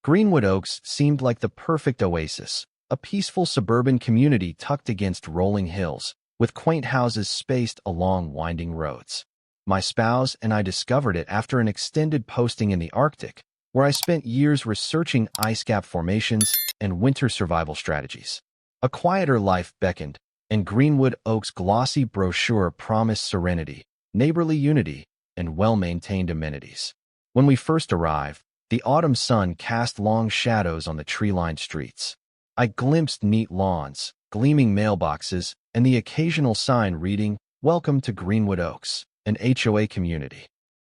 Greenwood Oaks seemed like the perfect oasis, a peaceful suburban community tucked against rolling hills, with quaint houses spaced along winding roads. My spouse and I discovered it after an extended posting in the Arctic, where I spent years researching ice cap formations and winter survival strategies. A quieter life beckoned, and Greenwood Oaks' glossy brochure promised serenity, neighborly unity, and well-maintained amenities. When we first arrived, the autumn sun cast long shadows on the tree-lined streets. I glimpsed neat lawns, gleaming mailboxes, and the occasional sign reading, "Welcome to Greenwood Oaks, an HOA community."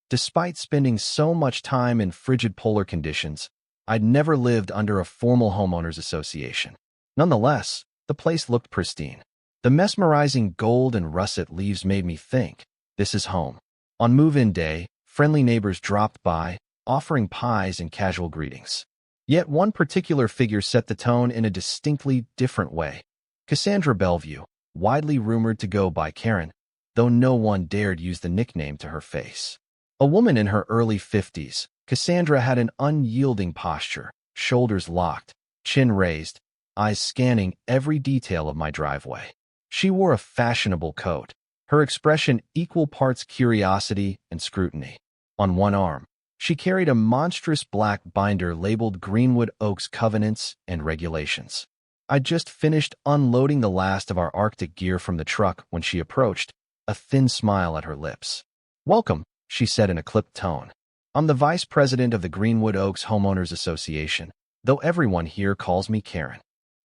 Despite spending so much time in frigid polar conditions, I'd never lived under a formal homeowners association. Nonetheless, the place looked pristine. The mesmerizing gold and russet leaves made me think, this is home. On move-in day, friendly neighbors dropped by, offering pies and casual greetings. Yet one particular figure set the tone in a distinctly different way. Cassandra Bellevue, widely rumored to go by Karen, though no one dared use the nickname to her face. A woman in her early 50s, Cassandra had an unyielding posture, shoulders locked, chin raised, eyes scanning every detail of my driveway. She wore a fashionable coat, her expression equal parts curiosity and scrutiny. On one arm, she carried a monstrous black binder labeled Greenwood Oaks Covenants and Regulations. I'd just finished unloading the last of our Arctic gear from the truck when she approached, a thin smile at her lips. "Welcome," she said in a clipped tone. "I'm the vice president of the Greenwood Oaks Homeowners Association, though everyone here calls me Karen."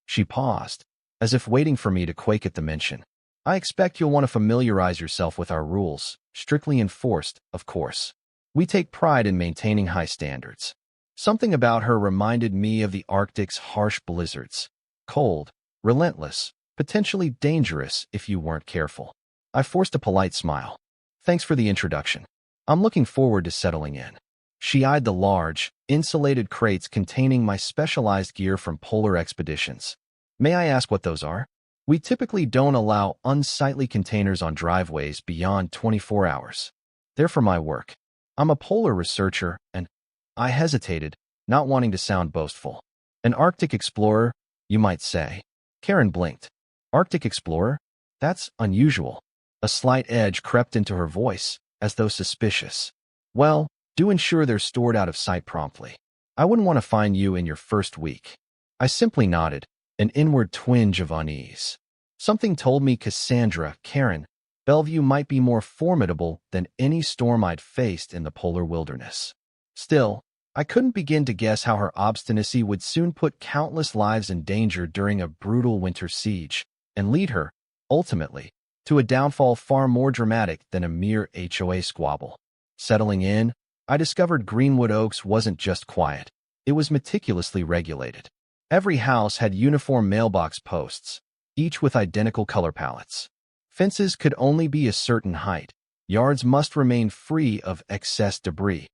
She paused, as if waiting for me to quake at the mention. "I expect you'll want to familiarize yourself with our rules, strictly enforced, of course. We take pride in maintaining high standards." Something about her reminded me of the Arctic's harsh blizzards. Cold, relentless, potentially dangerous if you weren't careful. I forced a polite smile. "Thanks for the introduction. I'm looking forward to settling in." She eyed the large, insulated crates containing my specialized gear from polar expeditions. "May I ask what those are?" "We typically don't allow unsightly containers on driveways beyond 24 hours. They're for my work. I'm a polar researcher and—" I hesitated, not wanting to sound boastful. "An Arctic explorer, you might say." Karen blinked. "Arctic explorer? That's unusual." A slight edge crept into her voice, as though suspicious. "Well, do ensure they're stored out of sight promptly. I wouldn't want to find you in your first week." I simply nodded, an inward twinge of unease. Something told me Karen Bellevue might be more formidable than any storm I'd faced in the polar wilderness. Still, I couldn't begin to guess how her obstinacy would soon put countless lives in danger during a brutal winter siege, and lead her, ultimately, to a downfall far more dramatic than a mere HOA squabble. Settling in, I discovered Greenwood Oaks wasn't just quiet. It was meticulously regulated. Every house had uniform mailbox posts, each with identical color palettes. Fences could only be a certain height, yards must remain free of excess debris,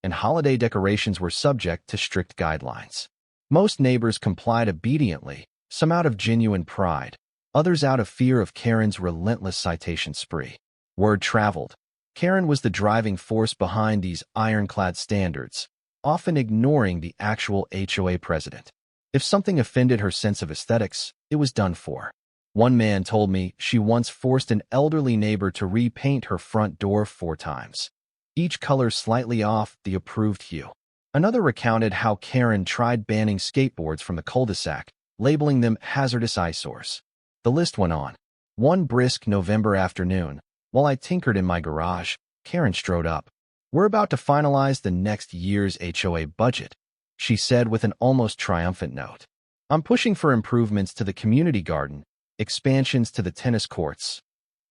and holiday decorations were subject to strict guidelines. Most neighbors complied obediently, some out of genuine pride, others out of fear of Karen's relentless citation spree. Word traveled. Karen was the driving force behind these ironclad standards, often ignoring the actual HOA president. If something offended her sense of aesthetics, it was done for. One man told me she once forced an elderly neighbor to repaint her front door 4 times, each color slightly off the approved hue. Another recounted how Karen tried banning skateboards from the cul-de-sac, labeling them hazardous eyesores. The list went on. One brisk November afternoon, while I tinkered in my garage, Karen strode up. "We're about to finalize the next year's HOA budget," she said with an almost triumphant note. "I'm pushing for improvements to the community garden, expansions to the tennis courts.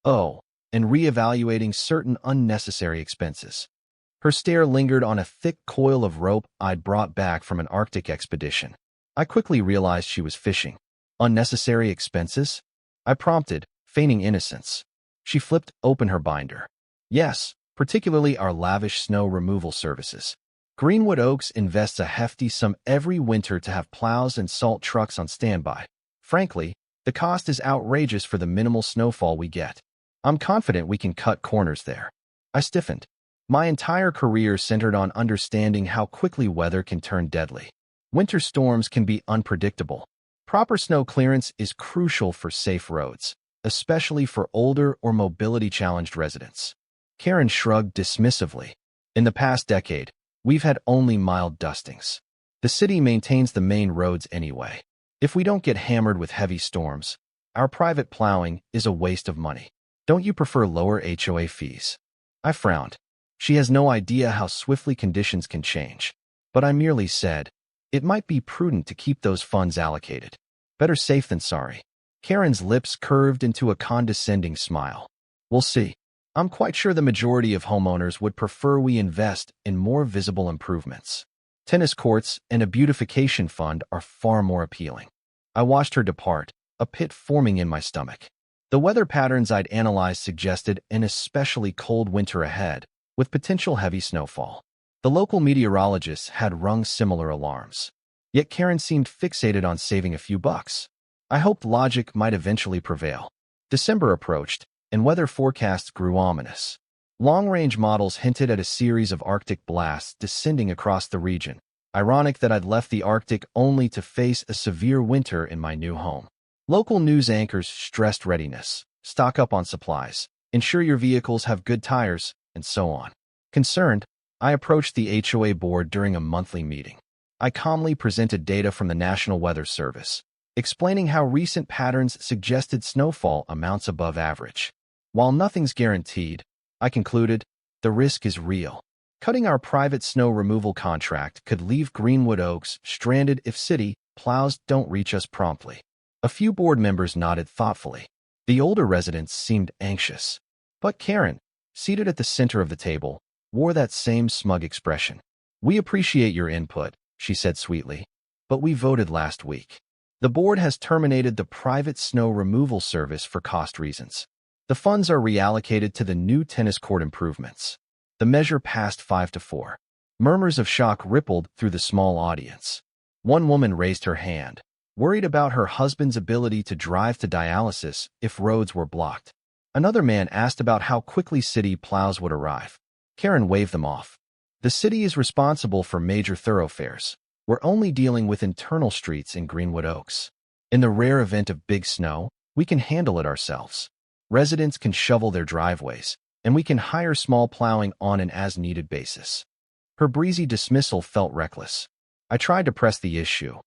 Oh, and reevaluating certain unnecessary expenses." Her stare lingered on a thick coil of rope I'd brought back from an Arctic expedition. I quickly realized she was fishing. "Unnecessary expenses?" I prompted, feigning innocence. She flipped open her binder. "Yes, particularly our lavish snow removal services. Greenwood Oaks invests a hefty sum every winter to have plows and salt trucks on standby. Frankly, the cost is outrageous for the minimal snowfall we get. I'm confident we can cut corners there." I stiffened. My entire career centered on understanding how quickly weather can turn deadly. Winter storms can be unpredictable. Proper snow clearance is crucial for safe roads, especially for older or mobility-challenged residents. Karen shrugged dismissively. In the past decade, we've had only mild dustings. The city maintains the main roads anyway. If we don't get hammered with heavy storms, our private plowing is a waste of money. Don't you prefer lower HOA fees? I frowned. She has no idea how swiftly conditions can change. But I merely said, it might be prudent to keep those funds allocated. Better safe than sorry. Karen's lips curved into a condescending smile. We'll see. I'm quite sure the majority of homeowners would prefer we invest in more visible improvements. Tennis courts and a beautification fund are far more appealing. I watched her depart, a pit forming in my stomach. The weather patterns I'd analyzed suggested an especially cold winter ahead, with potential heavy snowfall. The local meteorologists had rung similar alarms. Yet Karen seemed fixated on saving a few bucks. I hoped logic might eventually prevail. December approached, and weather forecasts grew ominous. Long-range models hinted at a series of Arctic blasts descending across the region. Ironic that I'd left the Arctic only to face a severe winter in my new home. Local news anchors stressed readiness, stock up on supplies, ensure your vehicles have good tires, and so on. Concerned, I approached the HOA board during a monthly meeting. I calmly presented data from the National Weather Service, explaining how recent patterns suggested snowfall amounts above average. While nothing's guaranteed, I concluded, the risk is real. Cutting our private snow removal contract could leave Greenwood Oaks stranded if city plows don't reach us promptly. A few board members nodded thoughtfully. The older residents seemed anxious. But Karen, seated at the center of the table, wore that same smug expression. We appreciate your input, she said sweetly, but we voted last week. The board has terminated the private snow removal service for cost reasons. The funds are reallocated to the new tennis court improvements. The measure passed 5-4. Murmurs of shock rippled through the small audience. One woman raised her hand, worried about her husband's ability to drive to dialysis if roads were blocked. Another man asked about how quickly city plows would arrive. Karen waved them off. The city is responsible for major thoroughfares. We're only dealing with internal streets in Greenwood Oaks. In the rare event of big snow, we can handle it ourselves. Residents can shovel their driveways, and we can hire small plowing on an as-needed basis. Her breezy dismissal felt reckless. I tried to press the issue.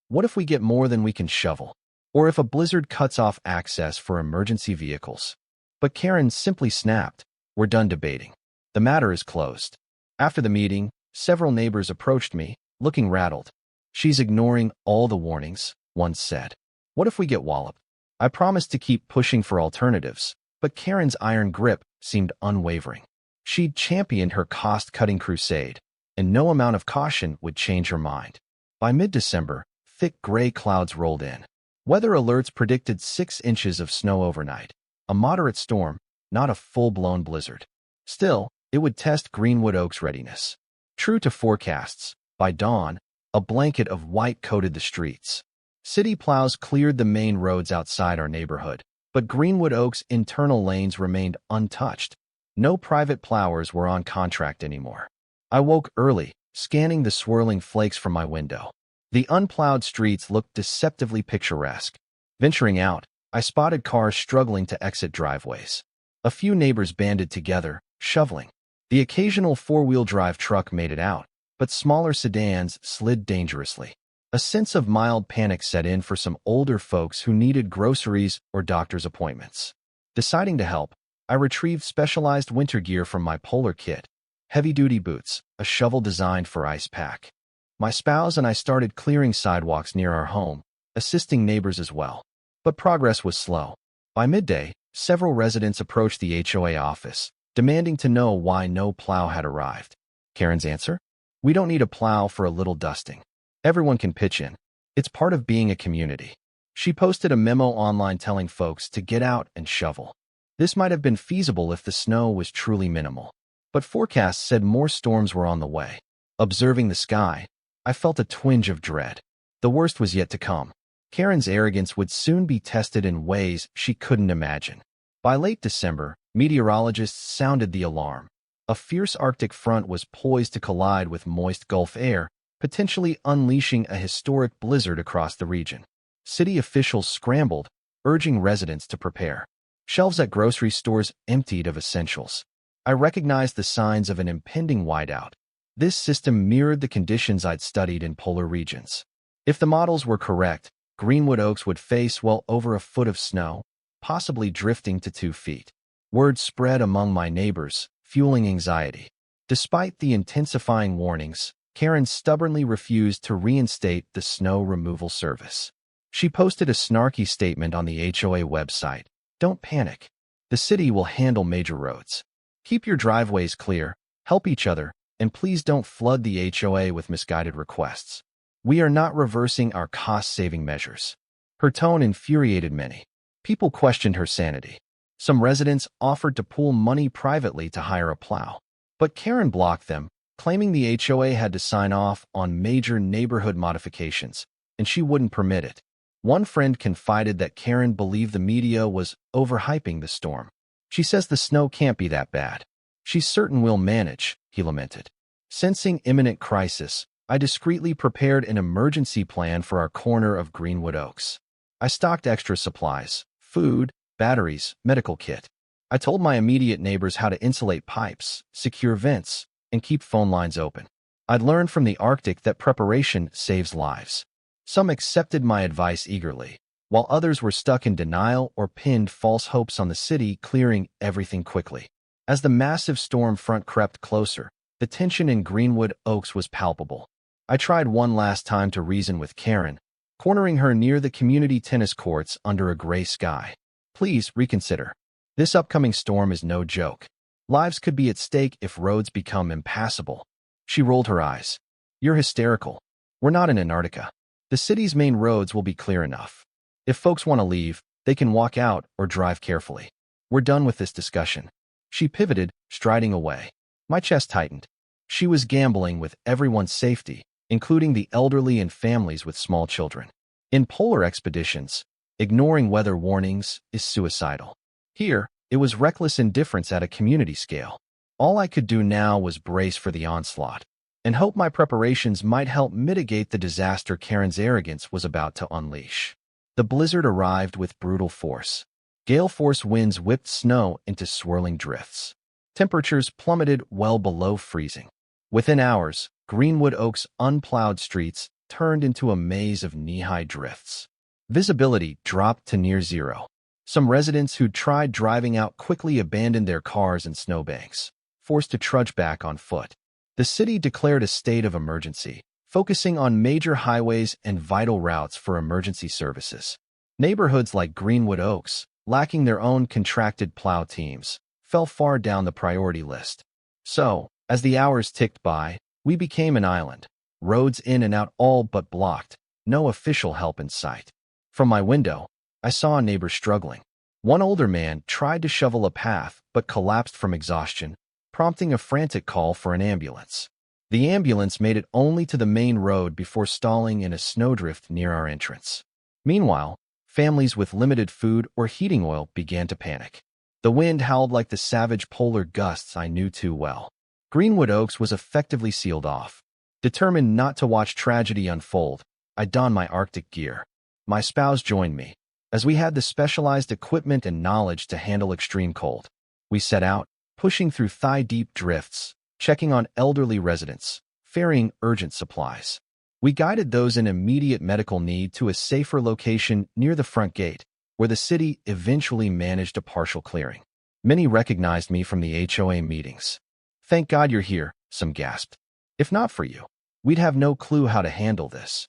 What if we get more than we can shovel? Or if a blizzard cuts off access for emergency vehicles? But Karen simply snapped. We're done debating. The matter is closed. After the meeting, several neighbors approached me, looking rattled. She's ignoring all the warnings, one said. What if we get walloped? I promised to keep pushing for alternatives, but Karen's iron grip seemed unwavering. She'd championed her cost-cutting crusade, and no amount of caution would change her mind. By mid-December, thick gray clouds rolled in. Weather alerts predicted 6 inches of snow overnight. A moderate storm, not a full-blown blizzard. Still, it would test Greenwood Oaks' readiness. True to forecasts, by dawn, a blanket of white coated the streets. City plows cleared the main roads outside our neighborhood, but Greenwood Oaks' internal lanes remained untouched. No private plowers were on contract anymore. I woke early, scanning the swirling flakes from my window. The unplowed streets looked deceptively picturesque. Venturing out, I spotted cars struggling to exit driveways. A few neighbors banded together, shoveling. The occasional four-wheel drive truck made it out, but smaller sedans slid dangerously. A sense of mild panic set in for some older folks who needed groceries or doctor's appointments. Deciding to help, I retrieved specialized winter gear from my polar kit, heavy-duty boots, a shovel designed for ice pack. My spouse and I started clearing sidewalks near our home, assisting neighbors as well. But progress was slow. By midday, several residents approached the HOA office, demanding to know why no plow had arrived. Karen's answer? We don't need a plow for a little dusting. Everyone can pitch in. It's part of being a community. She posted a memo online telling folks to get out and shovel. This might have been feasible if the snow was truly minimal. But forecasts said more storms were on the way. Observing the sky, I felt a twinge of dread. The worst was yet to come. Karen's arrogance would soon be tested in ways she couldn't imagine. By late December, meteorologists sounded the alarm. A fierce Arctic front was poised to collide with moist Gulf air, potentially unleashing a historic blizzard across the region. City officials scrambled, urging residents to prepare. Shelves at grocery stores emptied of essentials. I recognized the signs of an impending whiteout. This system mirrored the conditions I'd studied in polar regions. If the models were correct, Greenwood Oaks would face well over a foot of snow, possibly drifting to 2 feet. Word spread among my neighbors, fueling anxiety. Despite the intensifying warnings, Karen stubbornly refused to reinstate the snow removal service. She posted a snarky statement on the HOA website. "Don't panic. The city will handle major roads. Keep your driveways clear, help each other, and please don't flood the HOA with misguided requests. We are not reversing our cost-saving measures." Her tone infuriated many. People questioned her sanity. Some residents offered to pool money privately to hire a plow. But Karen blocked them, claiming the HOA had to sign off on major neighborhood modifications, and she wouldn't permit it. One friend confided that Karen believed the media was overhyping the storm. "She says the snow can't be that bad. She's certain we'll manage," he lamented. Sensing imminent crisis, I discreetly prepared an emergency plan for our corner of Greenwood Oaks. I stocked extra supplies, food, batteries, medical kit. I told my immediate neighbors how to insulate pipes, secure vents, and keep phone lines open. I'd learned from the Arctic that preparation saves lives. Some accepted my advice eagerly, while others were stuck in denial or pinned false hopes on the city clearing everything quickly. As the massive storm front crept closer, the tension in Greenwood Oaks was palpable. I tried one last time to reason with Karen, cornering her near the community tennis courts under a gray sky. "Please reconsider. This upcoming storm is no joke. Lives could be at stake if roads become impassable." She rolled her eyes. "You're hysterical. We're not in Antarctica. The city's main roads will be clear enough. If folks want to leave, they can walk out or drive carefully. We're done with this discussion." She pivoted, striding away. My chest tightened. She was gambling with everyone's safety, including the elderly and families with small children. In polar expeditions, ignoring weather warnings is suicidal. Here, it was reckless indifference at a community scale. All I could do now was brace for the onslaught, and hope my preparations might help mitigate the disaster Karen's arrogance was about to unleash. The blizzard arrived with brutal force. Gale-force winds whipped snow into swirling drifts. Temperatures plummeted well below freezing. Within hours, Greenwood Oaks' unplowed streets turned into a maze of knee-high drifts. Visibility dropped to near zero. Some residents who'd tried driving out quickly abandoned their cars in snowbanks, forced to trudge back on foot. The city declared a state of emergency, focusing on major highways and vital routes for emergency services. Neighborhoods like Greenwood Oaks, lacking their own contracted plow teams, fell far down the priority list. So, as the hours ticked by, we became an island. Roads in and out all but blocked, no official help in sight. From my window, I saw a neighbor struggling. One older man tried to shovel a path but collapsed from exhaustion, prompting a frantic call for an ambulance. The ambulance made it only to the main road before stalling in a snowdrift near our entrance. Meanwhile, families with limited food or heating oil began to panic. The wind howled like the savage polar gusts I knew too well. Greenwood Oaks was effectively sealed off. Determined not to watch tragedy unfold, I donned my Arctic gear. My spouse joined me, as we had the specialized equipment and knowledge to handle extreme cold. We set out, pushing through thigh-deep drifts, checking on elderly residents, ferrying urgent supplies. We guided those in immediate medical need to a safer location near the front gate, where the city eventually managed a partial clearing. Many recognized me from the HOA meetings. "Thank God you're here," some gasped. "If not for you, we'd have no clue how to handle this."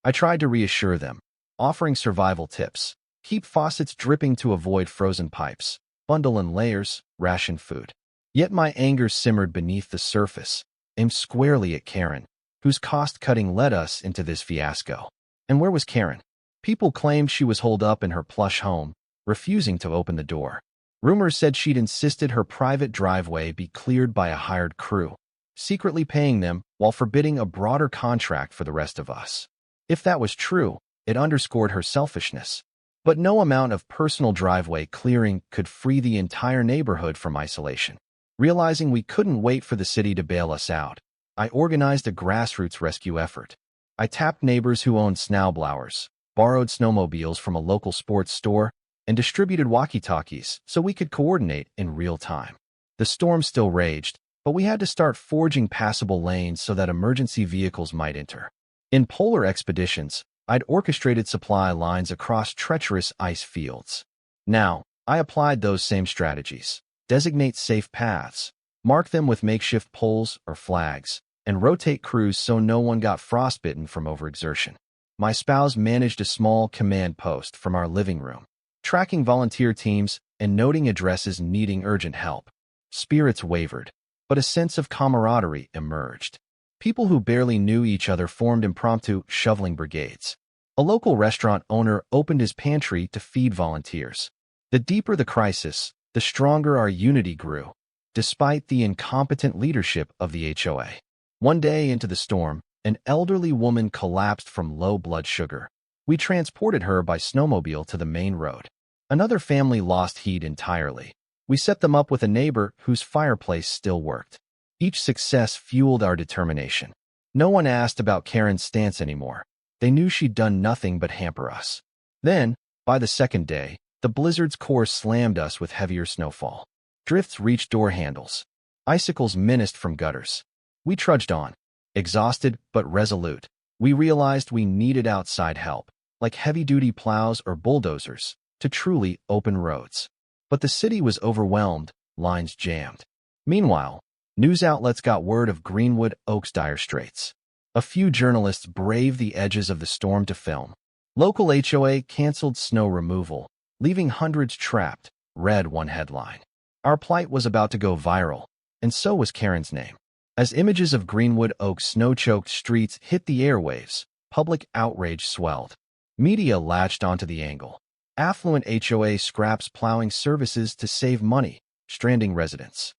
I tried to reassure them, offering survival tips. Keep faucets dripping to avoid frozen pipes. Bundle in layers, ration food. Yet my anger simmered beneath the surface, aimed squarely at Karen, whose cost-cutting led us into this fiasco. And where was Karen? People claimed she was holed up in her plush home, refusing to open the door. Rumors said she'd insisted her private driveway be cleared by a hired crew, secretly paying them while forbidding a broader contract for the rest of us. If that was true, it underscored her selfishness. But no amount of personal driveway clearing could free the entire neighborhood from isolation. Realizing we couldn't wait for the city to bail us out, I organized a grassroots rescue effort. I tapped neighbors who owned snowblowers, borrowed snowmobiles from a local sports store, and distributed walkie-talkies so we could coordinate in real time. The storm still raged, but we had to start forging passable lanes so that emergency vehicles might enter. In polar expeditions, I'd orchestrated supply lines across treacherous ice fields. Now, I applied those same strategies. Designate safe paths, mark them with makeshift poles or flags, and rotate crews so no one got frostbitten from overexertion. My spouse managed a small command post from our living room, tracking volunteer teams and noting addresses needing urgent help. Spirits wavered, but a sense of camaraderie emerged. People who barely knew each other formed impromptu shoveling brigades. A local restaurant owner opened his pantry to feed volunteers. The deeper the crisis, the stronger our unity grew, despite the incompetent leadership of the HOA. One day into the storm, an elderly woman collapsed from low blood sugar. We transported her by snowmobile to the main road. Another family lost heat entirely. We set them up with a neighbor whose fireplace still worked. Each success fueled our determination. No one asked about Karen's stance anymore. They knew she'd done nothing but hamper us. Then, by the second day, the blizzard's core slammed us with heavier snowfall. Drifts reached door handles. Icicles menaced from gutters. We trudged on, exhausted but resolute. We realized we needed outside help, like heavy-duty plows or bulldozers, to truly open roads. But the city was overwhelmed, lines jammed. Meanwhile, news outlets got word of Greenwood Oaks' dire straits. A few journalists braved the edges of the storm to film. Local HOA canceled snow removal, leaving hundreds trapped, read one headline. Our plight was about to go viral, and so was Karen's name. As images of Greenwood Oaks' snow-choked streets hit the airwaves, public outrage swelled. Media latched onto the angle. Affluent HOA scraps plowing services to save money, stranding residents.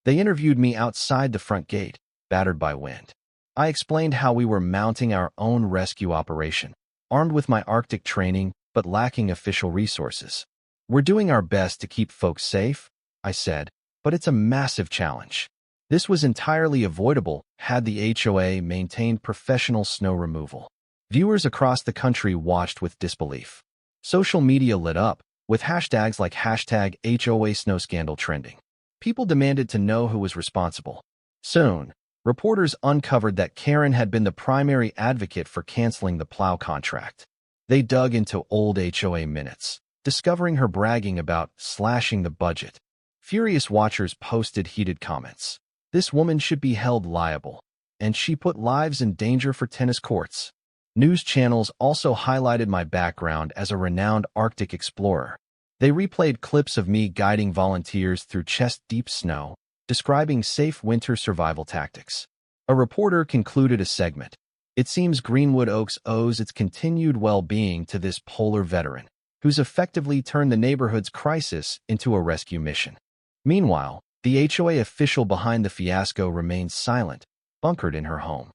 They interviewed me outside the front gate, battered by wind. I explained how we were mounting our own rescue operation, armed with my Arctic training but lacking official resources. We're doing our best to keep folks safe, I said, but it's a massive challenge. This was entirely avoidable had the HOA maintained professional snow removal. Viewers across the country watched with disbelief. Social media lit up, with hashtags like #HOASnowScandal trending. People demanded to know who was responsible. Soon, reporters uncovered that Karen had been the primary advocate for canceling the plow contract. They dug into old HOA minutes, discovering her bragging about slashing the budget. Furious watchers posted heated comments. This woman should be held liable, and she put lives in danger for tennis courts. News channels also highlighted my background as a renowned Arctic explorer. They replayed clips of me guiding volunteers through chest-deep snow, describing safe winter survival tactics. A reporter concluded a segment. It seems Greenwood Oaks owes its continued well-being to this polar veteran, who's effectively turned the neighborhood's crisis into a rescue mission. Meanwhile, the HOA official behind the fiasco remained silent, bunkered in her home.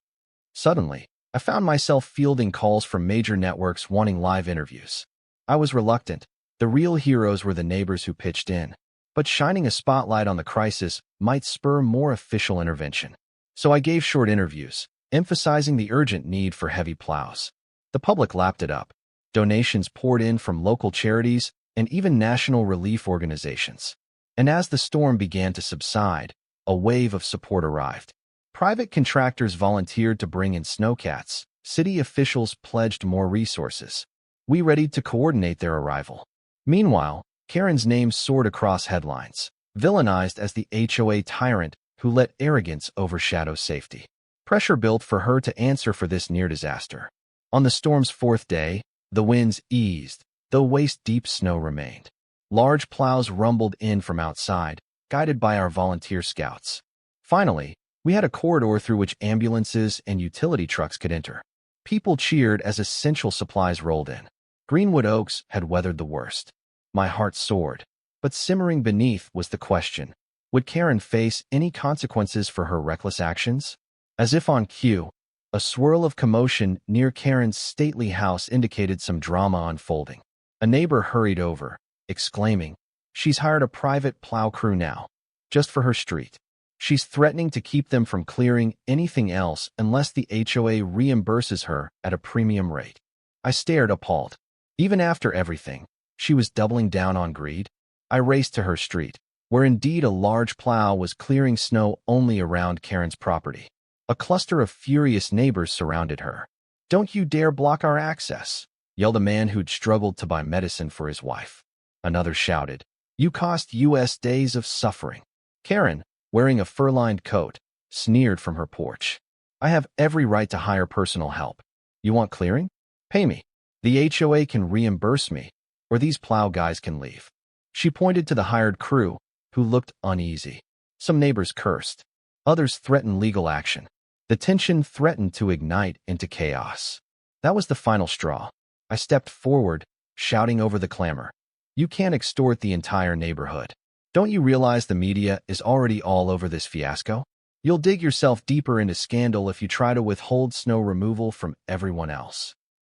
Suddenly, I found myself fielding calls from major networks wanting live interviews. I was reluctant. The real heroes were the neighbors who pitched in. But shining a spotlight on the crisis might spur more official intervention. So I gave short interviews, emphasizing the urgent need for heavy plows. The public lapped it up. Donations poured in from local charities and even national relief organizations. And as the storm began to subside, a wave of support arrived. Private contractors volunteered to bring in snowcats. City officials pledged more resources. We readied to coordinate their arrival. Meanwhile, Karen's name soared across headlines, villainized as the HOA tyrant who let arrogance overshadow safety. Pressure built for her to answer for this near disaster. On the storm's fourth day, the winds eased, though waist-deep snow remained. Large plows rumbled in from outside, guided by our volunteer scouts. Finally, we had a corridor through which ambulances and utility trucks could enter. People cheered as essential supplies rolled in. Greenwood Oaks had weathered the worst. My heart soared, but simmering beneath was the question, would Karen face any consequences for her reckless actions? As if on cue, a swirl of commotion near Karen's stately house indicated some drama unfolding. A neighbor hurried over, exclaiming, "She's hired a private plow crew now, just for her street." She's threatening to keep them from clearing anything else unless the HOA reimburses her at a premium rate. I stared appalled. Even after everything, she was doubling down on greed. I raced to her street, where indeed a large plow was clearing snow only around Karen's property. A cluster of furious neighbors surrounded her. "Don't you dare block our access," yelled a man who'd struggled to buy medicine for his wife. Another shouted, "You cost US days of suffering." Karen, wearing a fur-lined coat, sneered from her porch. "I have every right to hire personal help. You want clearing? Pay me. The HOA can reimburse me, or these plow guys can leave." She pointed to the hired crew, who looked uneasy. Some neighbors cursed. Others threatened legal action. The tension threatened to ignite into chaos. That was the final straw. I stepped forward, shouting over the clamor, "You can't extort the entire neighborhood. Don't you realize the media is already all over this fiasco? You'll dig yourself deeper into scandal if you try to withhold snow removal from everyone else."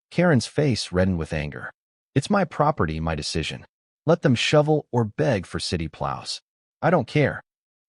Karen's face reddened with anger. "It's my property, my decision. Let them shovel or beg for city plows. I don't care."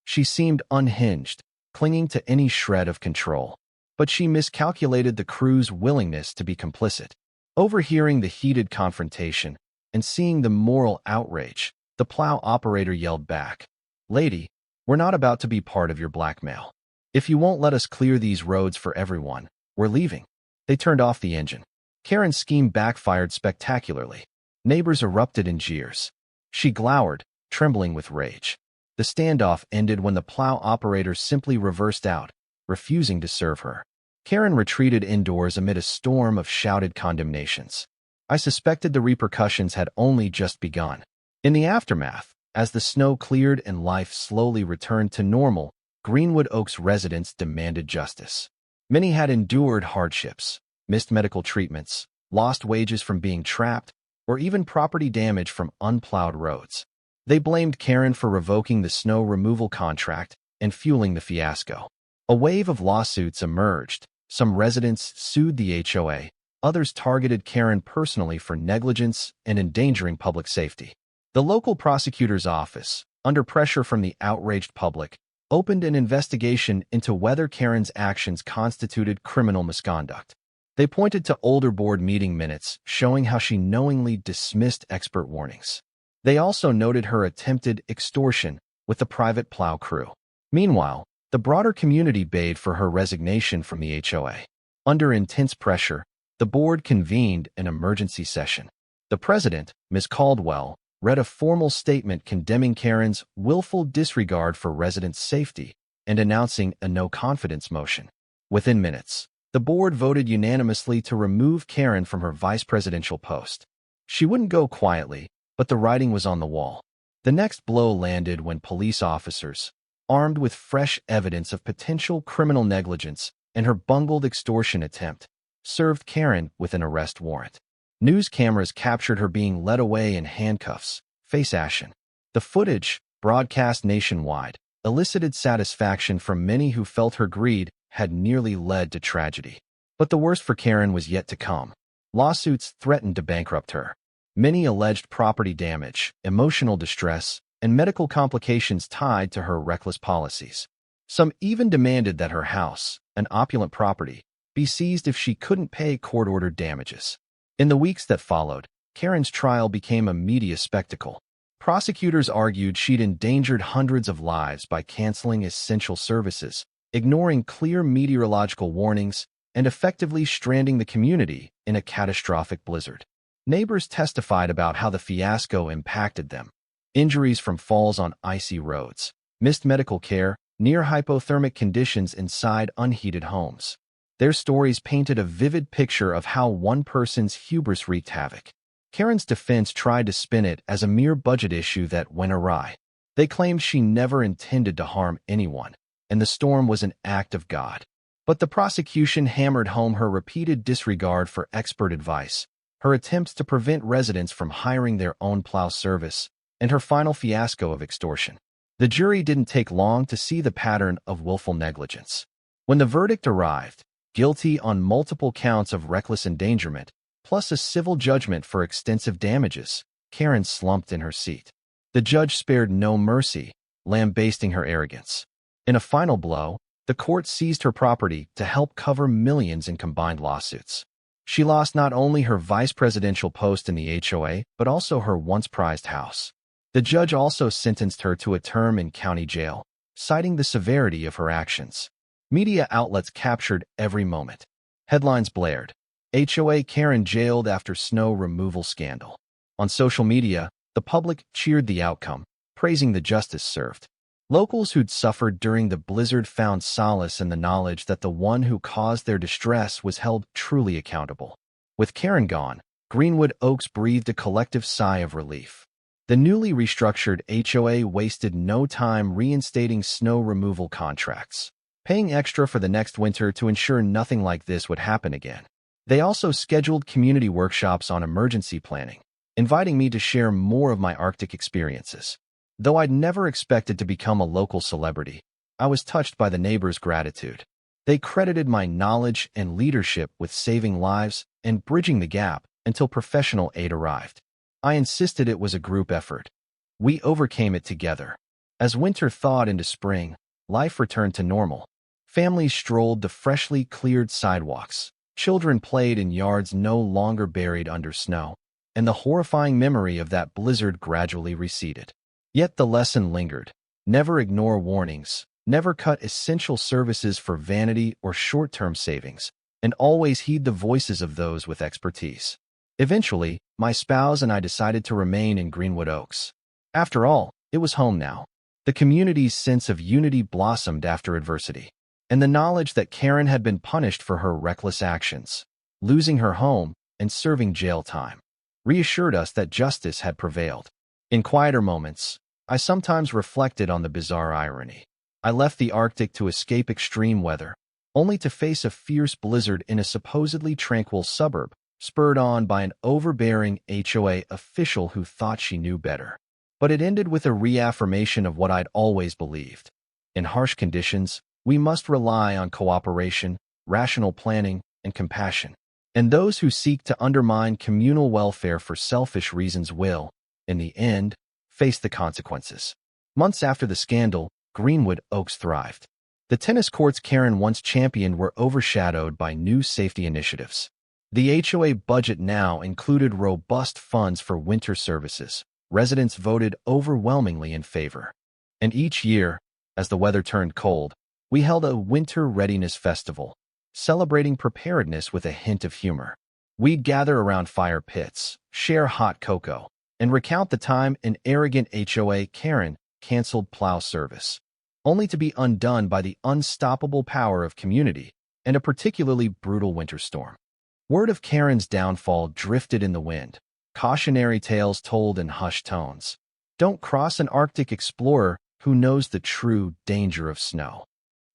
She seemed unhinged, clinging to any shred of control. But she miscalculated the crew's willingness to be complicit. Overhearing the heated confrontation and seeing the moral outrage, the plow operator yelled back, "Lady, we're not about to be part of your blackmail. If you won't let us clear these roads for everyone, we're leaving." They turned off the engine. Karen's scheme backfired spectacularly. Neighbors erupted in jeers. She glowered, trembling with rage. The standoff ended when the plow operator simply reversed out, refusing to serve her. Karen retreated indoors amid a storm of shouted condemnations. I suspected the repercussions had only just begun. In the aftermath, as the snow cleared and life slowly returned to normal, Greenwood Oaks residents demanded justice. Many had endured hardships, missed medical treatments, lost wages from being trapped, or even property damage from unplowed roads. They blamed Karen for revoking the snow removal contract and fueling the fiasco. A wave of lawsuits emerged. Some residents sued the HOA, others targeted Karen personally for negligence and endangering public safety. The local prosecutor's office, under pressure from the outraged public, opened an investigation into whether Karen's actions constituted criminal misconduct. They pointed to older board meeting minutes showing how she knowingly dismissed expert warnings. They also noted her attempted extortion with the private plow crew. Meanwhile, the broader community bayed for her resignation from the HOA. Under intense pressure, the board convened an emergency session. The president, Ms. Caldwell, read a formal statement condemning Karen's willful disregard for residents' safety and announcing a no-confidence motion. Within minutes, the board voted unanimously to remove Karen from her vice presidential post. She wouldn't go quietly, but the writing was on the wall. The next blow landed when police officers, armed with fresh evidence of potential criminal negligence and her bungled extortion attempt, served Karen with an arrest warrant. News cameras captured her being led away in handcuffs, face ashen. The footage, broadcast nationwide, elicited satisfaction from many who felt her greed had nearly led to tragedy. But the worst for Karen was yet to come. Lawsuits threatened to bankrupt her. Many alleged property damage, emotional distress, and medical complications tied to her reckless policies. Some even demanded that her house, an opulent property, be seized if she couldn't pay court-ordered damages. In the weeks that followed, Karen's trial became a media spectacle. Prosecutors argued she'd endangered hundreds of lives by canceling essential services, ignoring clear meteorological warnings, and effectively stranding the community in a catastrophic blizzard. Neighbors testified about how the fiasco impacted them. Injuries from falls on icy roads, missed medical care, near hypothermic conditions inside unheated homes. Their stories painted a vivid picture of how one person's hubris wreaked havoc. Karen's defense tried to spin it as a mere budget issue that went awry. They claimed she never intended to harm anyone, and the storm was an act of God. But the prosecution hammered home her repeated disregard for expert advice, her attempts to prevent residents from hiring their own plow service, and her final fiasco of extortion. The jury didn't take long to see the pattern of willful negligence. When the verdict arrived, guilty on multiple counts of reckless endangerment, plus a civil judgment for extensive damages, Karen slumped in her seat. The judge spared no mercy, lambasting her arrogance. In a final blow, the court seized her property to help cover millions in combined lawsuits. She lost not only her vice presidential post in the HOA, but also her once prized house. The judge also sentenced her to a term in county jail, citing the severity of her actions. Media outlets captured every moment. Headlines blared, HOA Karen jailed after snow removal scandal. On social media, the public cheered the outcome, praising the justice served. Locals who'd suffered during the blizzard found solace in the knowledge that the one who caused their distress was held truly accountable. With Karen gone, Greenwood Oaks breathed a collective sigh of relief. The newly restructured HOA wasted no time reinstating snow removal contracts, paying extra for the next winter to ensure nothing like this would happen again. They also scheduled community workshops on emergency planning, inviting me to share more of my Arctic experiences. Though I'd never expected to become a local celebrity, I was touched by the neighbors' gratitude. They credited my knowledge and leadership with saving lives and bridging the gap until professional aid arrived. I insisted it was a group effort. We overcame it together. As winter thawed into spring, life returned to normal. Families strolled the freshly cleared sidewalks. Children played in yards no longer buried under snow, and the horrifying memory of that blizzard gradually receded. Yet the lesson lingered. Never ignore warnings, never cut essential services for vanity or short-term savings, and always heed the voices of those with expertise. Eventually, my spouse and I decided to remain in Greenwood Oaks. After all, it was home now. The community's sense of unity blossomed after adversity, and the knowledge that Karen had been punished for her reckless actions, losing her home and serving jail time, reassured us that justice had prevailed. In quieter moments, I sometimes reflected on the bizarre irony. I left the Arctic to escape extreme weather, only to face a fierce blizzard in a supposedly tranquil suburb, spurred on by an overbearing HOA official who thought she knew better. But it ended with a reaffirmation of what I'd always believed. In harsh conditions, we must rely on cooperation, rational planning, and compassion. And those who seek to undermine communal welfare for selfish reasons will, in the end, face the consequences. Months after the scandal, Greenwood Oaks thrived. The tennis courts Karen once championed were overshadowed by new safety initiatives. The HOA budget now included robust funds for winter services. Residents voted overwhelmingly in favor. And each year, as the weather turned cold, we held a winter readiness festival, celebrating preparedness with a hint of humor. We'd gather around fire pits, share hot cocoa, and recount the time an arrogant HOA Karen canceled plow service, only to be undone by the unstoppable power of community and a particularly brutal winter storm. Word of Karen's downfall drifted in the wind, cautionary tales told in hushed tones. Don't cross an Arctic explorer who knows the true danger of snow.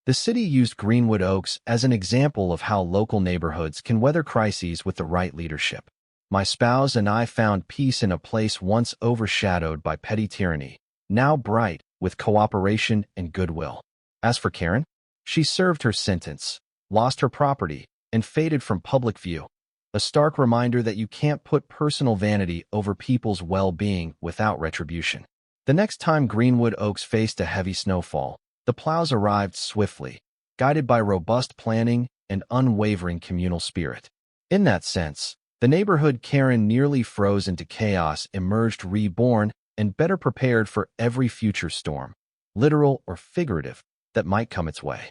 The city used Greenwood Oaks as an example of how local neighborhoods can weather crises with the right leadership. My spouse and I found peace in a place once overshadowed by petty tyranny, now bright with cooperation and goodwill. As for Karen, she served her sentence, lost her property, and faded from public view. A stark reminder that you can't put personal vanity over people's well-being without retribution. The next time Greenwood Oaks faced a heavy snowfall, the plows arrived swiftly, guided by robust planning and unwavering communal spirit. In that sense, the neighborhood Karen nearly froze into chaos emerged reborn and better prepared for every future storm, literal or figurative, that might come its way.